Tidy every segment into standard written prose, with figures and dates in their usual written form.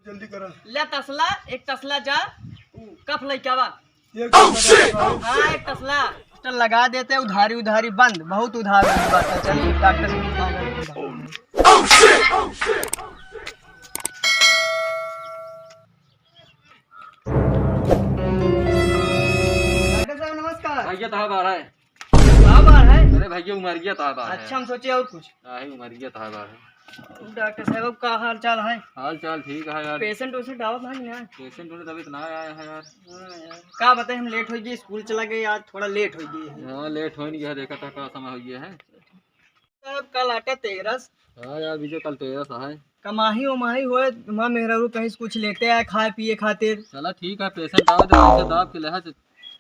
जल्दी करा। ले तसला एक तसला जा कफ लइकावा। हाँ एक तसला तो लगा देते उधारी उधारी बंद बहुत उधार बात है। चलिए डॉक्टर से डॉक्टर साहब नमस्कार। भैया तहा बार है। कहाँ बार है? अरे भैया उमरिया तहा बार है। अच्छा हम सोचे और कुछ। उमरिया तहा बार है। डॉक्टर साहब का हाल चाल है? हाल चाल ठीक है यार। पेशेंट उसे दावा भाई ना पेशेंट होने तभी ना आया है यार। का बताए हम लेट हो गए स्कूल चला गए आज थोड़ा लेट हो गई है। हाँ लेट हो नहीं गया देखा था का समय हो गया है। साहब कल आटा 13 हाँ यार बीजो कल 13 है। कमाही उमाही होए माँ मेहरा कहीं से कुछ लेते आए खाए पिए खातिर। चला ठीक है पेशेंट आओ तो पैसे दाब के ले।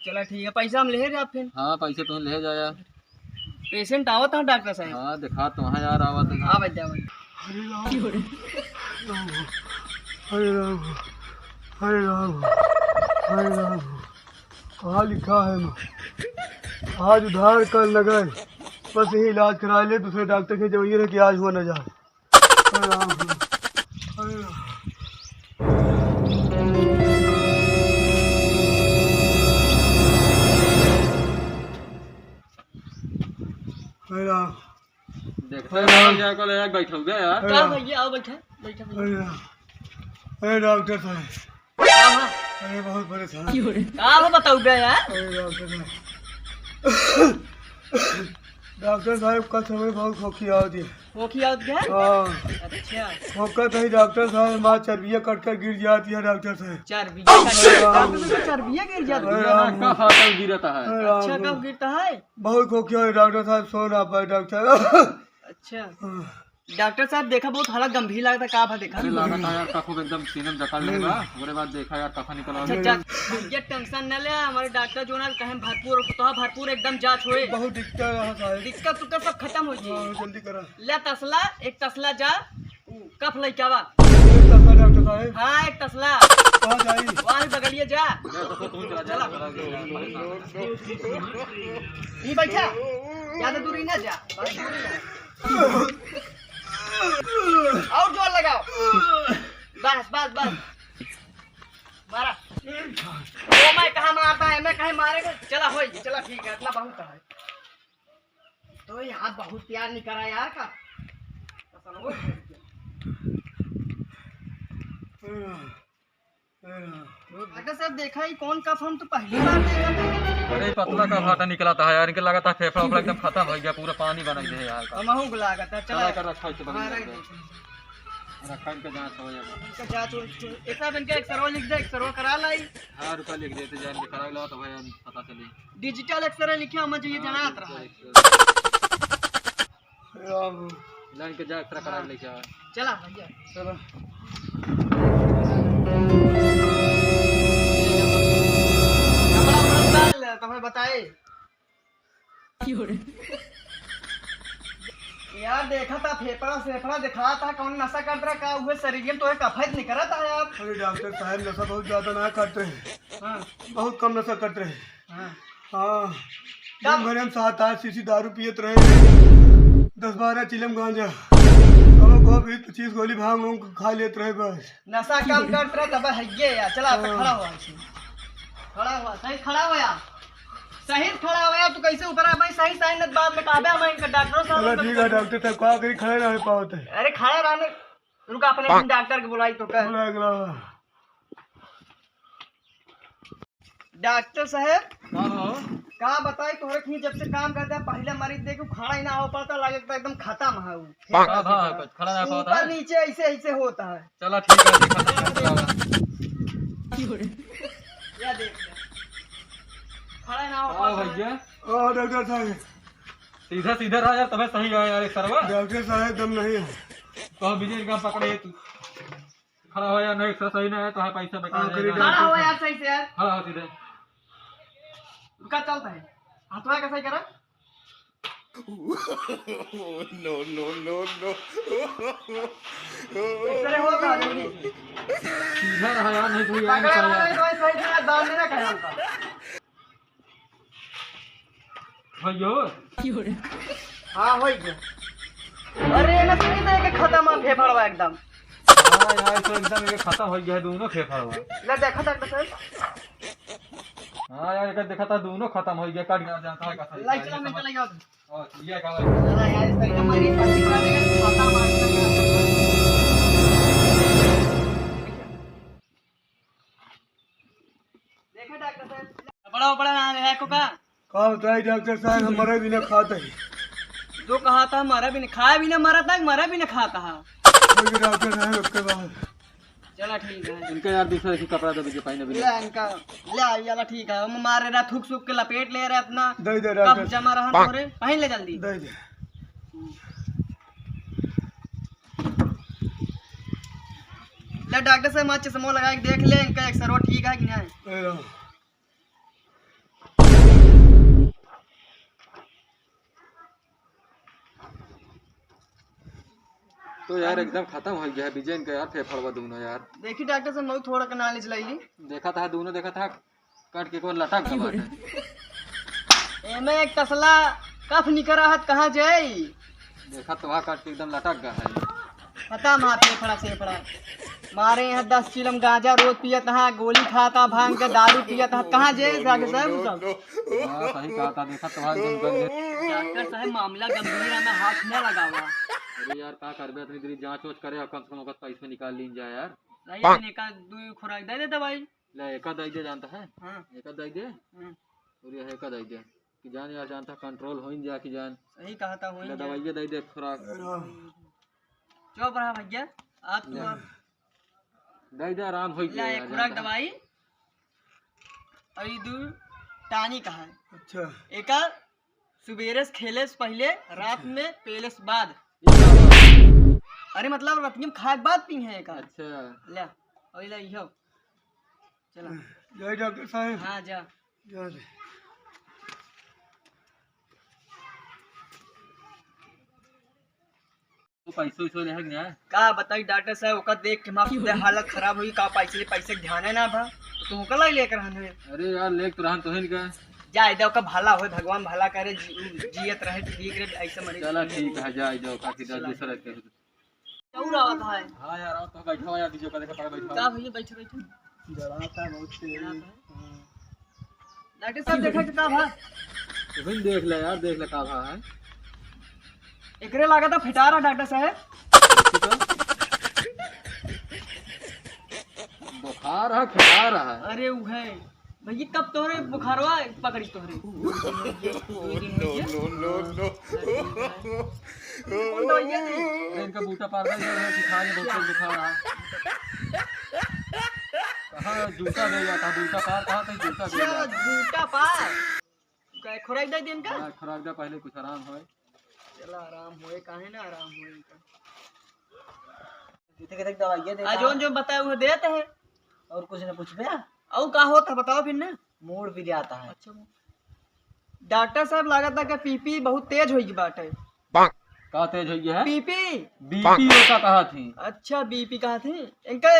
चला ठीक है पैसा हम ले जा फिर। हाँ पैसे तुम ले जा यार। पेशेंट आवत है डॉक्टर साहब। हाँ दिखा तो हाँ यार आवत है। आ बच्चा हरे राम हरे राम हरे राम हरे राम। कहाँ लिखा है आज उधार कर लगाए बस यही इलाज करा ले दूसरे डॉक्टर के जब ये कि आज हुआ न जाए। हरे राम हरे राम। हरे राम देखते हैं क्या को ले बैठो गया यार। का भैया आओ बैठा बैठा भैया। हरे राम। अरे डॉक्टर साहब का अरे बहुत परेशान। हो बताओ बे यार। अरे डॉक्टर साहब डॉक्टर साहब का समय बहुत खोखी आती है। खोखी आवत गया। हाँ अच्छा फोकस है डॉक्टर साहब माँ चर्बियाँ कट कर गिर जाती है डॉक्टर साहब। चर्बिया डॉक्टर साहब चर्बिया गिर जाती है। का फाटल गिरता है। अरे अच्छा राम, कब गिरता है? बहुत खोखी है डॉक्टर साहब सो ना पाए डॉक्टर साहब। अच्छा डॉक्टर साहब देखा बहुत हालत गंभीर लगता का भा देखा। अरे लागत है यार कफो एकदम सीने में जकड़ लेगा। उसके बाद देखा यार कफा निकल अच्छा आया। भैया टेंशन न ले हमारे डॉक्टर जो ना कहें भरपूर तो भरपूर एकदम जांच होए। बहुत दिक्कत है साहब। दिक्कत उक्कत सब खत्म हो जाए। जल्दी करा। ले तसला एक तसला जा कफ लइकावा। डॉक्टर साहब हाँ एक तसला कहाँ जाई? वहाँ बगलिए जा। चला नहीं बैठा ज्यादा दूरी ना जा और जोर लगाओ। बस बस बस मारा। वो मैं कहाँ मारता है मैं कहीं मारेगा। चला हो चला ठीक है इतना बहुत है। तो यहाँ बहुत प्यार नहीं करा यार का। डॉक्टर साहब देखा ही कौन कफ हम तो पहली बार देखा था। अरे पतला का फाटा निकला था यार। इनके लगा था फेफड़ा उफड़ा एकदम खत्म हो गया पूरा पानी बना दे यार का। महू को लागत है। चला कर रखा है हमारा रखा इनका जांच हो जाएगा। इसका जांच एक साथ इनके एक्सरे लिख दे एक्सरे करा लाई। हाँ रुपया लिख देते जान के करा लो तो भाई पता चले। डिजिटल एक्सरे लिखे हम चाहिए जनात रहा है। राम लाइन के जा एक्सरा करा लेके आ। चला भैया चलो तुम्हें बताए यार देखा था फेफड़ा फेफड़ा दिखा था कौन नशा कर रहा का हुए शरीर में तो एक कफायत नहीं करा था यार। अरे डॉक्टर साहब नशा बहुत ज्यादा ना करते हैं। हाँ बहुत कम नशा करते हैं। हाँ हाँ कब? दिन भर हम 7-8 शीशी दारू पियत रहे 10-12 चिलम गांजा कभी कभी 25 गोली भांग वांग खा लेते रहे बस। नशा कम करते रहे तब है ये यार। चला तो खड़ा हुआ खड़ा हुआ सही खड़ा हुआ यार सही खड़ा हुआ तो कैसे ऊपर मैं सही सही न बाद में काबे मैं इनका डॉक्टर चलो साहब। ठीक है डॉक्टर साहब कहा करी खड़े रहे पाते हैं। अरे खड़ा रहने रुका अपने डॉक्टर के बुलाई तो कह। बोला अगला डॉक्टर साहब हाँ का बताई तोहरे खी जब से काम करता है पहले मरीज देखो खड़ा ही ना हो पाता लगे तो एकदम खत्म है वो। खड़ा ना होता ऊपर है। नीचे ऐसे ऐसे होता है। चला ठीक है देखा या देख ले। खड़ा ना हो आओ पाता भैया हाँ डॉक्टर साहब सीधा सीधा रहा यार तुम्हें सही गया यार एक सरवा। डॉक्टर साहब दम नहीं है। तो विजय का पकड़े तू खड़ा हो यार नहीं सही नहीं है तो है पैसा बेकार हाँ, जाएगा। खड़ा हो यार सही से यार। खड़ा हो सीधे। रुका चलता है हाथवा कैसे करा। एक्सरे होगा नहीं सीधा रहा यार नहीं तो यार पकड़ा नहीं रहा है सही से दाम नहीं ना कहा उनका। भैया हाँ हो गया। अरे ना सही दे के खत्म है फेफड़वा एकदम। यार तो एकदम ये खत्म हो गया है दोनों फेफड़वा। ले देखा डॉक्टर साहब, हाँ यार एक देखा था दोनों खत्म हो गया कट गया जाता है का लाइट चला मैं चला गया और ये का चला यार इस तरीके मरीज पट्टी करा देगा खाता मार देखा डॉक्टर साहब बड़ा बड़ा है को का बताइए डॉक्टर साहब, हमारे बिना खाता है। जो कहा था हमारा भी नहीं खाया भी ना मरा था मरा भी ना खाता है। डॉक्टर साहब उसके बाद चला ठीक है इनका यार दूसरे की कपड़ा दे पाई ले इनका ले आई वाला ठीक है हम मारे रहा थूक सूख के लपेट ले रहे अपना दे दे कब डॉक्टर, जमा रहा तोरे पहन ले जल्दी दे दे। ले डॉक्टर साहब मां चश्मा लगा के देख ले इनका एक्सरे ठीक है कि नहीं। ले लो। तो यार एकदम खत्म हो गया है विजय इनका यार फेफड़वा दोनों यार। देखी डॉक्टर साहब मैं थोड़ा का नॉलेज लाई ली देखा था दोनों देखा था कट के कौन लटक गया बाटे। एमे एक तसला कफ निकल रहा कहाँ जाई देखा तो वहाँ कट के एकदम लटक गया है। पता मार फेफड़ा से फेफड़ा मारे यहाँ 10 चिलम गांजा रोज पियत है गोली खाता भांग के दारू पियत है कहाँ जाए डॉक्टर साहब उ सब। हाँ सही कहा था देखा तो वहाँ एकदम गंदे। डॉक्टर साहब मामला गंभीर है मैं हाथ न लगावा अरे यार क्या करबे इतनी देरी जांच वाच करे कम से कम वक्त पैसे निकाल लीन जाए यार। नहीं ने का दो खुराक दे दे दवाई ले एक दई दे जानता है हां एक दई दे और ये एक दई दे कि जान यार जानता कंट्रोल हो जा कि जान सही कहा था ले वही दवाई दई दे खुराक चुप रहा भैया आज तू दई दे आराम हो ले गया एक खुराक दवाई और ये दो टानी का है। अच्छा एक सुबेरे से खेले से पहले रात में पेले से बाद अरे मतलब रतियम खाए के बाद पी है एक अच्छा ले और ले इहो चला जय डॉक्टर साहब। हाँ जा जा दे। तो पैसे वैसे ले है का बताई डॉक्टर साहब ओका देख के मां खुद हालत खराब हुई का पैसे ध्यान है ना भा तो ओका लाई लेकर हने अरे यार लेक तो रहन तो है इनका जा इधर का भला होए भगवान भला करे जियत रहे ठीक रहे ऐसे मरे चला ठीक है जा जाओ काफी दूसरा के चौर आवत है। हाँ यार आओ तो बैठा हो यार दीजिए का देखा पड़ा बैठा का भैया बैठो बैठो डराता बहुत तेज। डॉक्टर साहब देखा कि का भा तो भी देख ले यार देख ले का भा है एकरे लगा था फिटा रहा डॉक्टर साहब बुखार है खिला रहा है। अरे वो है भैया कब तोहरे बुखारवा पकड़ी तोहरे इनका बूटा पार कर है कि खा बहुत तेज बुखार है। कहाँ जूता दे जाता बूटा पार कहाँ तक जूता दे जाता झूठा पार खुराक दे दिन का खुराक दे पहले कुछ आराम हो चला आराम होए काहे ना आराम होए इनका कितने तक दवाइयाँ देता जो जो बताया वो देते हैं और कुछ न कुछ पे और का होता बताओ फिर ना। मूड भी जाता है। अच्छा डॉक्टर साहब लागत था कि पीपी बहुत तेज होगी बाटे का तेज हो गया है पीपी बीपी का कहा थी। अच्छा बीपी कहा थी इनका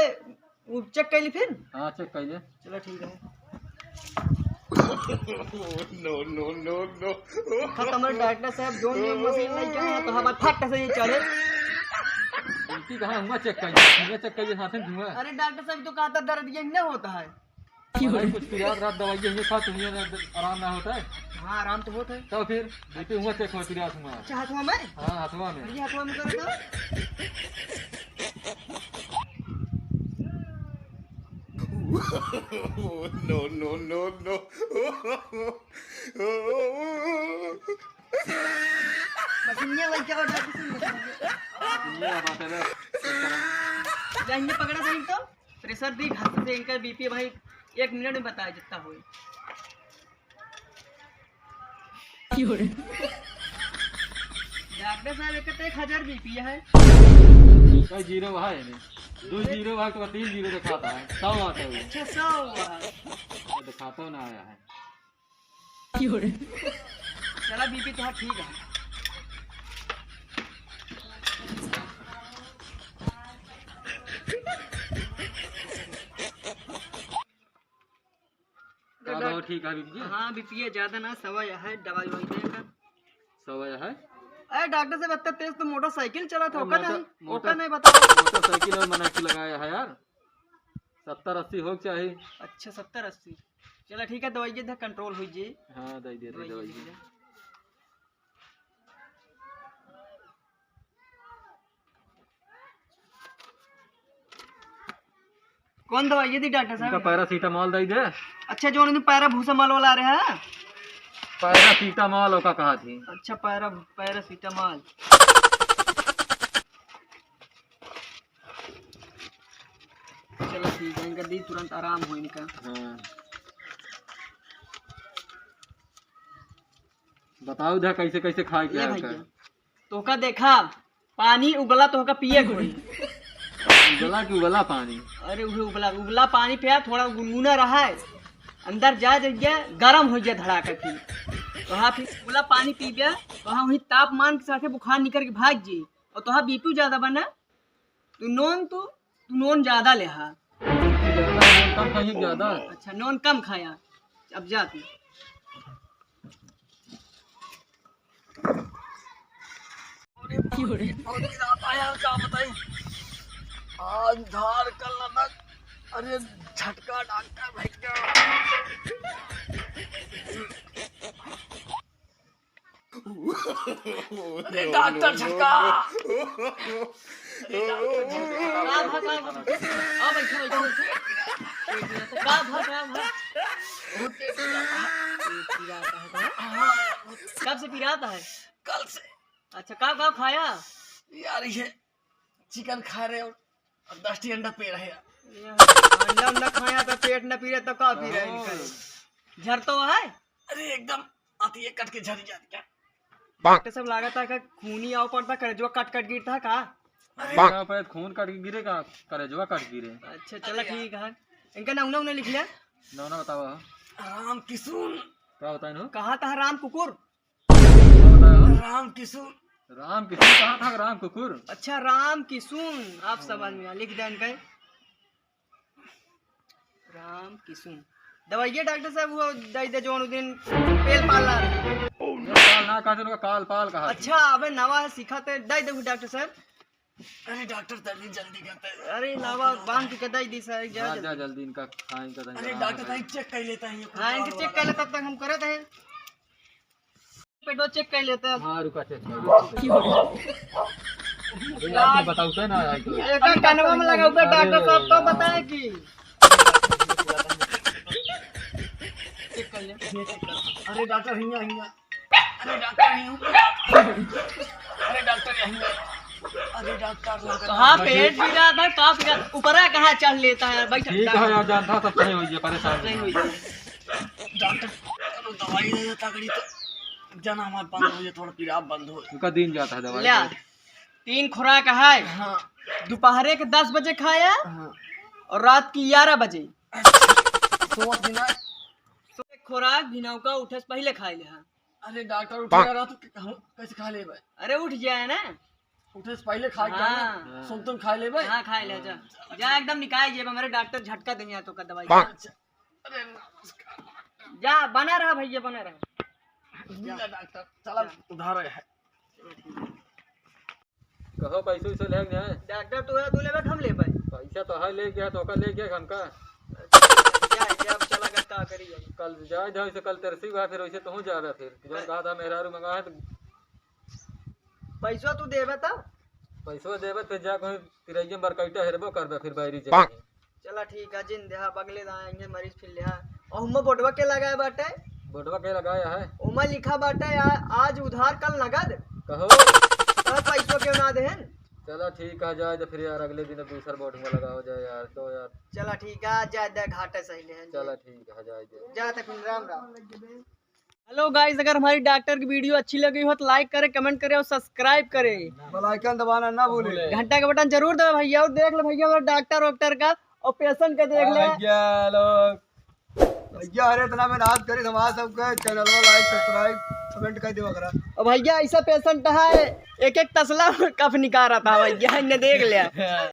चेक कर ली फिर हाँ चेक करिए चलो ठीक है खत्म डॉक्टर साहब जो मशीन नहीं क्या तो हमारे फट से ये चले बीपी कहाँ हुआ चेक करिए चेक करिए साथ में धुआं अरे डॉक्टर साहब तो कहा था दर्द ये नहीं होता है कुछ रात रात दवाई ये खा तुम्हें आराम ना होता है। हाँ आराम तो होता है तो फिर बीपी हुआ चेक हुआ फिर हुआ अच्छा हाथवा में हाँ हाथवा में ये हाथवा में करो मशीनिया वही क्या डॉक्टर साहब ये बात है जाइए पकड़ा सही तो प्रेशर दी घर से इनका बीपी भाई 1 मिनट में बताया जितना हो डॉक्टर साहब एक 1000 बीपी है कोई जीरो है नहीं 2 जीरो है तो 3 जीरो दिखाता है 100 आता है अच्छा 100 दिखाता ना आया है। चला बीपी तो ठीक है ठीक है बीपी हाँ बीपी ज्यादा ना सवा है दवाई वही देगा सवाया है अरे डॉक्टर साहब इतना तेज तो मोटरसाइकिल चला था, ओका नहीं मोटर- नहीं बताओ। मोटरसाइकिल और मना के लगाया है यार, 70-80 हो चाहिए। अच्छा 70-80, चला ठीक है, दवाई दे कंट्रोल हुई जी। हाँ दे दे दवाई दवाई दे। कौन दवाई दी डॉक्टर इनका साहब? पैरासीटामॉल दे दे। अच्छा जो उन्होंने पैरा भूसा मल वाला आ रहा है। पैरासीटामॉल का कहा थी। अच्छा पैरासीटामॉल। चलो ठीक है, इनका दी तुरंत आराम हो इनका। हाँ बताओ इधर कैसे कैसे खाए ये क्या भैया तो का देखा पानी उबला तो का पिए कोई। उबला की उबला पानी। अरे उहे उबला उबला पानी पिया, थोड़ा गुनगुना रहा है, अंदर जा जाइए गर्म हो जाए धड़ाका, फिर वहाँ फिर उबला पानी पी गया, वहाँ वही तापमान के साथ बुखार निकल के भाग जी। और तो बीपी ज्यादा बना, तू नॉन ज्यादा ले हा। कम कहीं ज्यादा। अच्छा नॉन कम खाया, अब जा तू। आज धार कल नमक, अरे झटका डॉक्टर भैया। अरे डॉक्टर झटका। कब से पिराता है? कल से अच्छा कब खाया? यार ये चिकन खा रहे और 10 अंडा पे रहे। अंडा अंडा खाया तो पेट न पी रहे तो का पी रहे? झर तो है? अरे एकदम आती है कट के झड़ जाती है। डॉक्टर सब लागत है का खूनी आओ पड़ता करे जो कट कट गिरता है का? मेरा पैर खून कट के गिरे का करेजवा कट गिरे। अच्छा चलो ठीक है, इनका नाम उन्हें लिख लिया। ना बताओ राम किशुन। क्या बताए नो? कहा था राम कुकुर? क्या बताया? राम किशुन। राम किशुन कहा था? राम कुकुर। अच्छा राम किशुन, आप समझ में लिख दें इनका राम किशुन। दवाइया डॉक्टर साहब वो दई दे जो दिन पेल पाल रहा है। काल ना कहा उनका काल पाल कहा। अच्छा अबे नवा है सिखाते दई दे डॉक्टर साहब। अरे डॉक्टर जल्दी जल्दी करते हैं। अरे नवा बांध के दई दी सर जा जा जल्दी इनका खाएं का। अरे डॉक्टर साहब चेक कर लेता है ये। हाँ इनके चेक कर ले, तब तक हम करे थे पेटो चेक कर लेते हैं। हाँ रुका चेक बताओ तो ना। एक कानवा में लगा हुआ डॉक्टर साहब तो बताए कि चेक कर ले। अरे डॉक्टर हिया हिया। अरे डॉक्टर हिया। अरे डॉक्टर हिया। अरे डॉक्टर लगा। कहाँ पेट पीड़ा था, कहाँ पीड़ा ऊपरा कहाँ चढ़ लेता है बैठ। ठीक है यार जानता सब सही होइए परेशान नहीं नहीं हुई। डॉक्टर चलो दवाई दे देता कड़ी तो जना हमारा बंद हो जाए, थोड़ा पीड़ा बंद हो। उनका दिन जाता है दवाई। लिया 3 खुराक है। हाँ दोपहर के 10 बजे खाया हाँ। और रात की 11 बजे। सोच बिना। तो एक खुराक भिनौ का उठे से पहले खा ले। अरे डॉक्टर उठ रहा तो कैसे खा ले भाई? अरे उठ जाए ना। उठे से पहले खा के हाँ। सुन तुम खा ले भाई। हाँ खा ले जा जा एकदम निकाय जेब हमारे डॉक्टर झटका देंगे तो का दवाई। अरे नमस्कार जा बना रहा भैया बना रहा। डॉक्टर चला उधार है। कहो पैसे वैसे ले गए? डॉक्टर तू लेबे हम लेबे। पैसा तो है ले गया तो का ले गया हमका। जा अब चला करता करी जाए। कल जाए जाए से कल तरसी हुआ फिर वैसे तो हो जा रहा फिर जो कहा था मेहरारू मंगा है तो पैसा तू देबे तब। पैसा देवे फिर जा कहीं तिरैया बरकैटा हेरबो करबे फिर बैरी जगह। चला ठीक है जिन देहा बगले दाएंगे मरीज फिर लेहा। और हम बोटवा के लगाए बाटे, बोटवा के लगाया है। उमा लिखा बाटे आज उधार कल नगद। कहो तब पैसों के ना देहन। चला ठीक है जाए तो फिर यार अगले दिन दूसरा बोट में लगा हो जाए यार तो यार। चला ठीक है जा दे घाटे सही ले। चला ठीक है जाए दे। जा तक राम राम। हेलो गाइस, अगर हमारी डॉक्टर की वीडियो अच्छी लगी हो तो लाइक करें, कमेंट करें और सब्सक्राइब करें। बेल आइकन दबाना ना भूले। घंटा का बटन जरूर दबाए भैया। और देख लो भैया हमारे डॉक्टर का और पेशेंट का देख ले। भैया अरे इतना में रात करी हमारा सबका चैनल को लाइक सब्सक्राइब कमेंट कर दिया करा। और भैया ऐसा पेशेंट है एक एक तसला कफ निकाल रहा था भैया, इन्हें देख लिया।